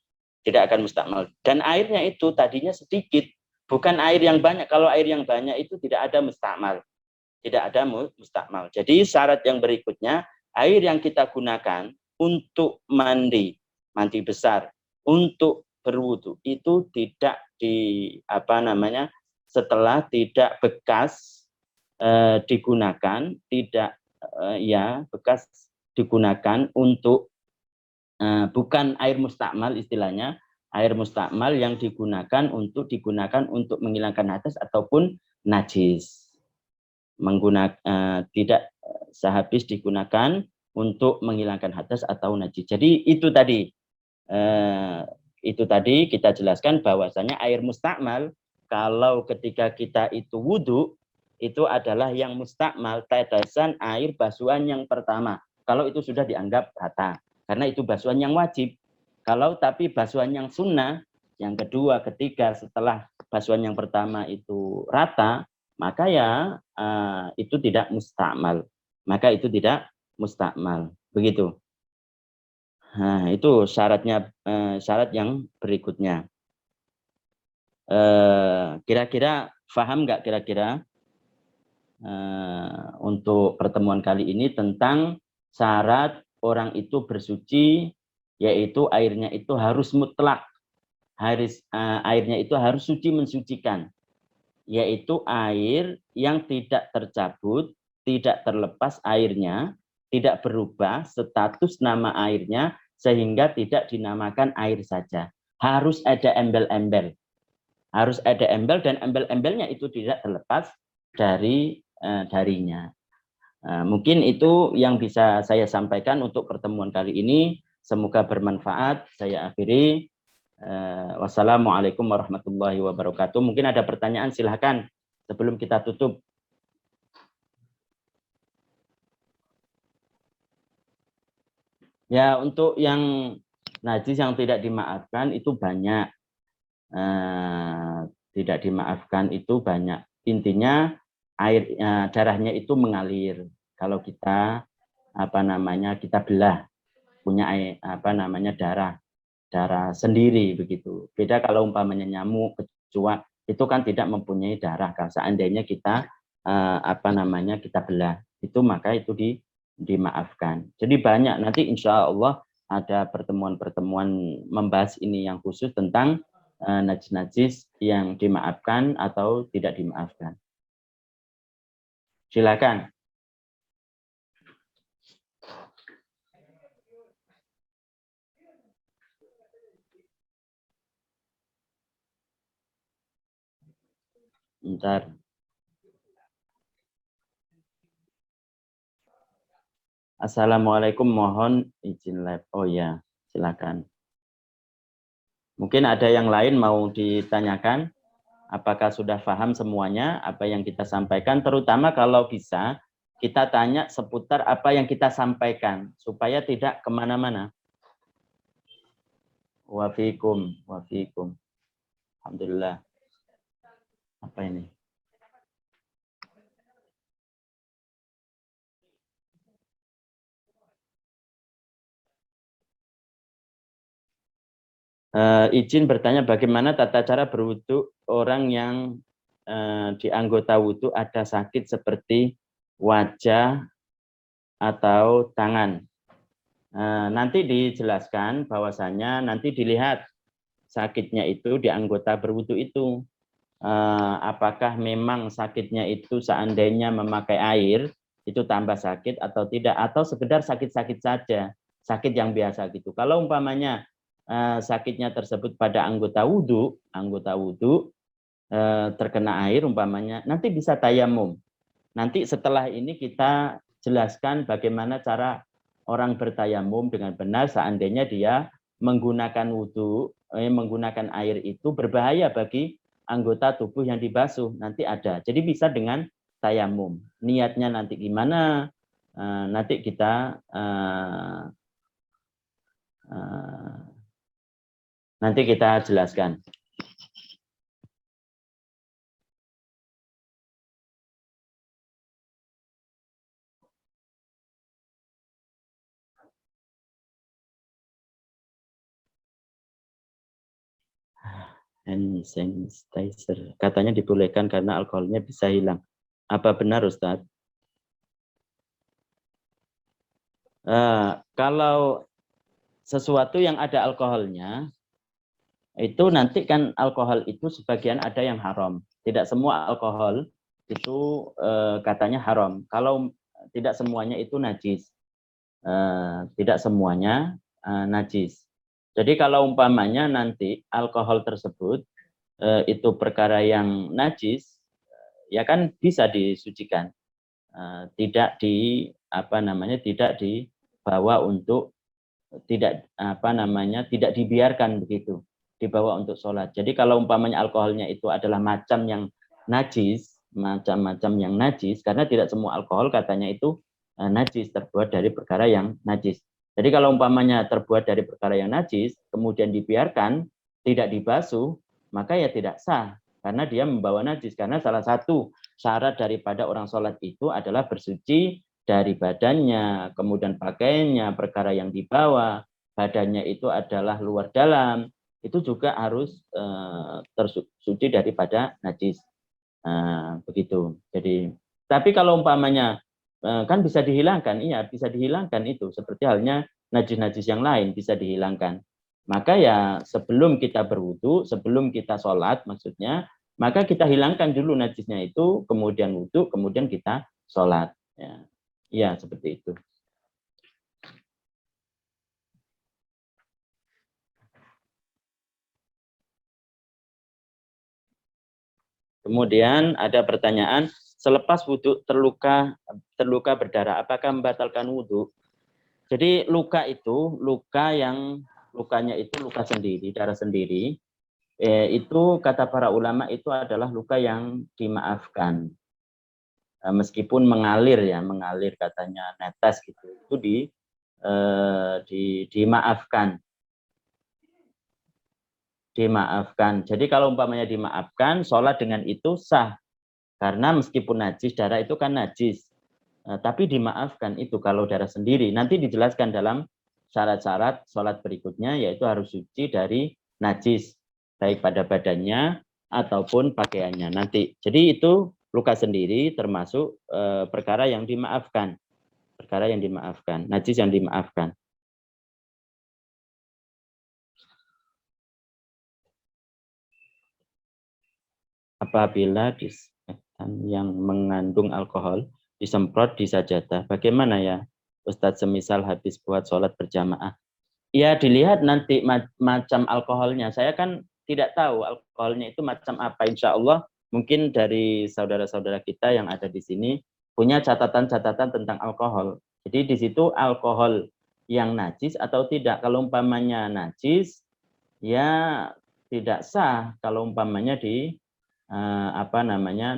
A: Tidak akan mustakmal. Dan airnya itu tadinya sedikit, bukan air yang banyak. Kalau air yang banyak itu tidak ada mustakmal. Tidak ada mustakmal. Jadi syarat yang berikutnya, air yang kita gunakan untuk mandi besar, untuk berwudu itu tidak setelah tidak bekas digunakan, tidak bekas digunakan untuk bukan air mustakmal istilahnya, air mustakmal yang digunakan untuk menghilangkan hadas ataupun najis. Tidak sehabis digunakan untuk menghilangkan hadas atau najis. Jadi itu tadi kita jelaskan bahwasanya air mustakmal kalau ketika kita itu wudu itu adalah yang mustakmal tetesan air basuhan yang pertama. Kalau itu sudah dianggap rata, karena itu basuhan yang wajib. Kalau tapi basuhan yang sunnah, yang kedua, ketiga setelah basuhan yang pertama itu rata, maka ya itu tidak mustakmal. Maka itu tidak mustakmal. Begitu. Nah, itu syarat yang berikutnya. Kira-kira paham nggak kira-kira untuk pertemuan kali ini tentang syarat orang itu bersuci, yaitu airnya itu harus mutlak, airnya itu harus suci mensucikan, yaitu air yang tidak tercabut, tidak terlepas airnya, tidak berubah status nama airnya sehingga tidak dinamakan air saja. Harus ada embel-embel. Harus ada embel dan embel-embelnya itu tidak terlepas darinya. Mungkin itu yang bisa saya sampaikan untuk pertemuan kali ini. Semoga bermanfaat. Saya akhiri. Wassalamualaikum warahmatullahi wabarakatuh. Mungkin ada pertanyaan, silahkan sebelum kita tutup. Ya, untuk yang najis yang tidak dimaafkan itu banyak. Tidak dimaafkan itu banyak. Intinya darahnya itu mengalir. Kalau kita kita belah, punya darah sendiri begitu. Beda kalau umpamanya nyamuk, kecoa itu kan tidak mempunyai darah. Kalau seandainya kita kita belah, itu maka itu dimaafkan. Jadi banyak, nanti insya Allah ada pertemuan-pertemuan membahas ini yang khusus tentang najis-najis yang dimaafkan atau tidak dimaafkan. Silakan. Bentar. Assalamualaikum, mohon izin live. Oh ya, silakan. Mungkin ada yang lain mau ditanyakan? Apakah sudah paham semuanya apa yang kita sampaikan? Terutama kalau bisa kita tanya seputar apa yang kita sampaikan supaya tidak kemana-mana. Wafikum. Alhamdulillah. Apa ini? Izin bertanya bagaimana tata cara berwudu orang yang di anggota wudhu ada sakit seperti wajah atau tangan. Nanti dijelaskan bahwasannya nanti dilihat sakitnya itu di anggota berwudhu itu. Apakah memang sakitnya itu seandainya memakai air itu tambah sakit atau tidak, atau sekedar sakit-sakit saja, sakit yang biasa gitu. Kalau umpamanya sakitnya tersebut pada anggota wudhu terkena air umpamanya, nanti bisa tayamum. Nanti setelah ini kita jelaskan bagaimana cara orang bertayamum dengan benar seandainya dia menggunakan wudhu, menggunakan air itu berbahaya bagi anggota tubuh yang dibasuh. Nanti ada. Jadi bisa dengan tayamum. Niatnya nanti gimana? Nanti kita jelaskan. Hand sanitizer. Katanya dibolehkan karena alkoholnya bisa hilang. Apa benar, Ustadz? Kalau sesuatu yang ada alkoholnya, itu nanti kan alkohol itu sebagian ada yang haram. Tidak semua alkohol itu katanya haram. Kalau tidak semuanya itu najis. Tidak semuanya najis. Jadi kalau umpamanya nanti alkohol tersebut itu perkara yang najis, ya kan bisa disucikan. Tidak dibawa untuk tidak dibiarkan begitu, dibawa untuk sholat. Jadi kalau umpamanya alkoholnya itu adalah macam yang najis, macam-macam yang najis, karena tidak semua alkohol katanya itu najis, terbuat dari perkara yang najis. Jadi kalau umpamanya terbuat dari perkara yang najis, kemudian dibiarkan, tidak dibasuh, maka ya tidak sah, karena dia membawa najis. Karena salah satu syarat daripada orang sholat itu adalah bersuci dari badannya, kemudian pakaiannya, perkara yang dibawa, badannya itu adalah luar dalam, itu juga harus tersuci daripada najis. Begitu. Jadi, tapi kalau umpamanya kan bisa dihilangkan, iya bisa dihilangkan itu, seperti halnya najis-najis yang lain bisa dihilangkan. Maka ya sebelum kita berwudu, sebelum kita sholat maksudnya, maka kita hilangkan dulu najisnya itu, kemudian wudu, kemudian kita sholat. Ya. Ya, seperti itu. Kemudian ada pertanyaan, selepas wudhu terluka berdarah, apakah membatalkan wudhu? Jadi luka itu, lukanya itu luka sendiri, darah sendiri, itu kata para ulama itu adalah luka yang dimaafkan. Meskipun mengalir katanya netes gitu, itu dimaafkan. Jadi kalau umpamanya dimaafkan, sholat dengan itu sah. Karena meskipun najis, darah itu kan najis. Tapi dimaafkan itu kalau darah sendiri. Nanti dijelaskan dalam syarat-syarat sholat berikutnya, yaitu harus suci dari najis. Baik pada badannya ataupun pakaiannya. Nanti. Jadi itu luka sendiri termasuk perkara yang dimaafkan. Perkara yang dimaafkan. Najis yang dimaafkan. Apabila disinfektan yang mengandung alkohol disemprot di sajadah, bagaimana ya Ustadz, semisal habis buat sholat berjamaah? Ya dilihat nanti macam alkoholnya. Saya kan tidak tahu alkoholnya itu macam apa. Insya Allah mungkin dari saudara-saudara kita yang ada di sini punya catatan-catatan tentang alkohol. Jadi di situ alkohol yang najis atau tidak. Kalau umpamanya najis, ya tidak sah kalau umpamanya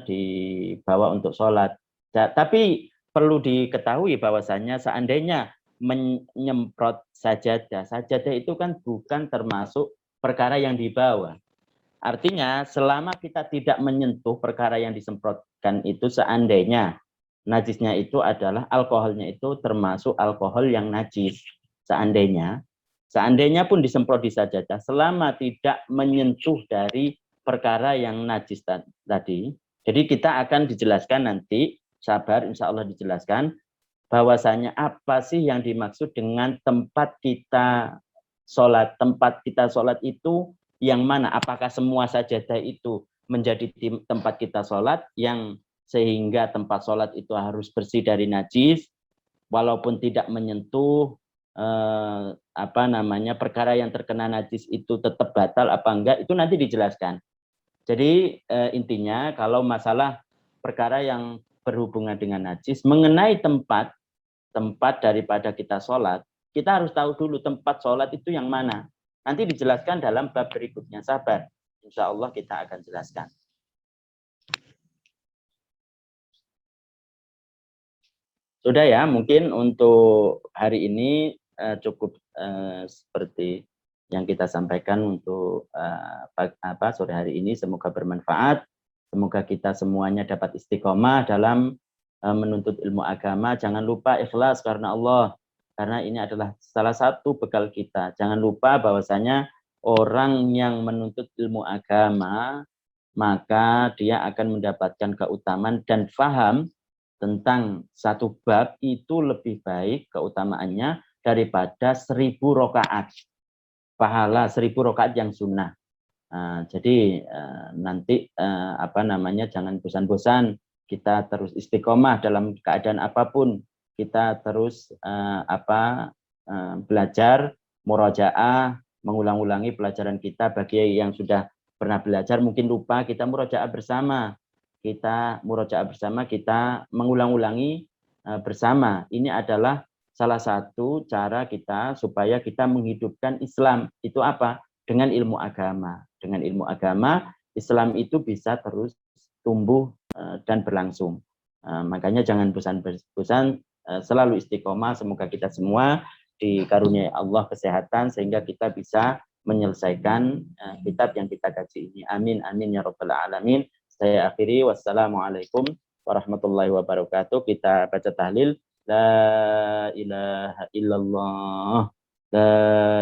A: dibawa untuk sholat. Tapi perlu diketahui bahwasannya seandainya menyemprot sajadah itu kan bukan termasuk perkara yang dibawa. Artinya selama kita tidak menyentuh perkara yang disemprotkan itu, seandainya najisnya itu adalah alkoholnya itu termasuk alkohol yang najis. Seandainya pun disemprot di sajadah, selama tidak menyentuh dari perkara yang najis tadi. Jadi kita akan dijelaskan nanti, sabar, insya Allah dijelaskan, bahwasanya apa sih yang dimaksud dengan tempat kita sholat. Tempat kita sholat itu yang mana? Apakah semua sajadah itu menjadi tempat kita sholat, yang sehingga tempat sholat itu harus bersih dari najis, walaupun tidak menyentuh perkara yang terkena najis itu tetap batal apa enggak, itu nanti dijelaskan. Jadi intinya kalau masalah perkara yang berhubungan dengan najis, mengenai tempat daripada kita sholat, kita harus tahu dulu tempat sholat itu yang mana. Nanti dijelaskan dalam bab berikutnya, sabar. Insya Allah kita akan jelaskan. Sudah ya, mungkin untuk hari ini cukup seperti yang kita sampaikan untuk sore hari ini. Semoga bermanfaat. Semoga kita semuanya dapat istiqomah dalam menuntut ilmu agama. Jangan lupa ikhlas karena Allah. Karena ini adalah salah satu bekal kita. Jangan lupa bahwasanya orang yang menuntut ilmu agama, maka dia akan mendapatkan keutamaan dan faham tentang satu bab itu lebih baik keutamaannya daripada 1000 rakaat. Pahala 1000 rakaat yang sunnah. Jadi nanti jangan bosan-bosan, kita terus istiqomah dalam keadaan apapun, kita terus belajar, murojaah, mengulang-ulangi pelajaran kita. Bagi yang sudah pernah belajar mungkin lupa, kita murojaah bersama, kita mengulang-ulangi bersama. Ini adalah salah satu cara kita supaya kita menghidupkan Islam. Itu apa? Dengan ilmu agama. Dengan ilmu agama, Islam itu bisa terus tumbuh dan berlangsung. Makanya jangan bosan-bosan, selalu istiqomah. Semoga kita semua dikaruniai Allah kesehatan sehingga kita bisa menyelesaikan kitab yang kita kaji ini. Amin, amin ya rabbal alamin. Saya akhiri, wassalamualaikum warahmatullahi wabarakatuh. Kita baca tahlil. La ilaha illallah, la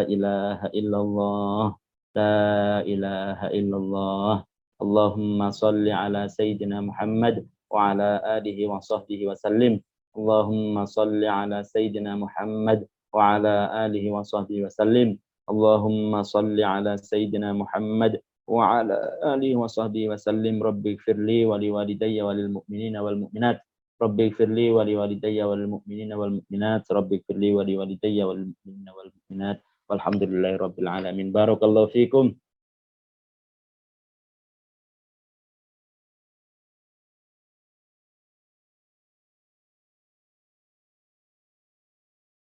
A: ilaha illallah, la ilaha illallah. Allahumma salli ala Sayyidina Muhammad wa ala alihi wa sahbihi wa sallim. Allahumma salli ala Sayyidina Muhammad wa ala alihi wa sahbihi wa sallim. Allahumma salli ala Sayyidina Muhammad wa ala alihi wa sahbihi wa sallim. Rabbi ighfirli wa liwalidayya wa lil mu'minina wal mu'minat. Rabbi ighfirli wa liwalidayya wal mu'minina wal mu'minat. Rabbi ighfirli wa liwalidayya wal mu'minina wal mu'minat. Walhamdulillahi rabbil alamin. Barakallahu fikum.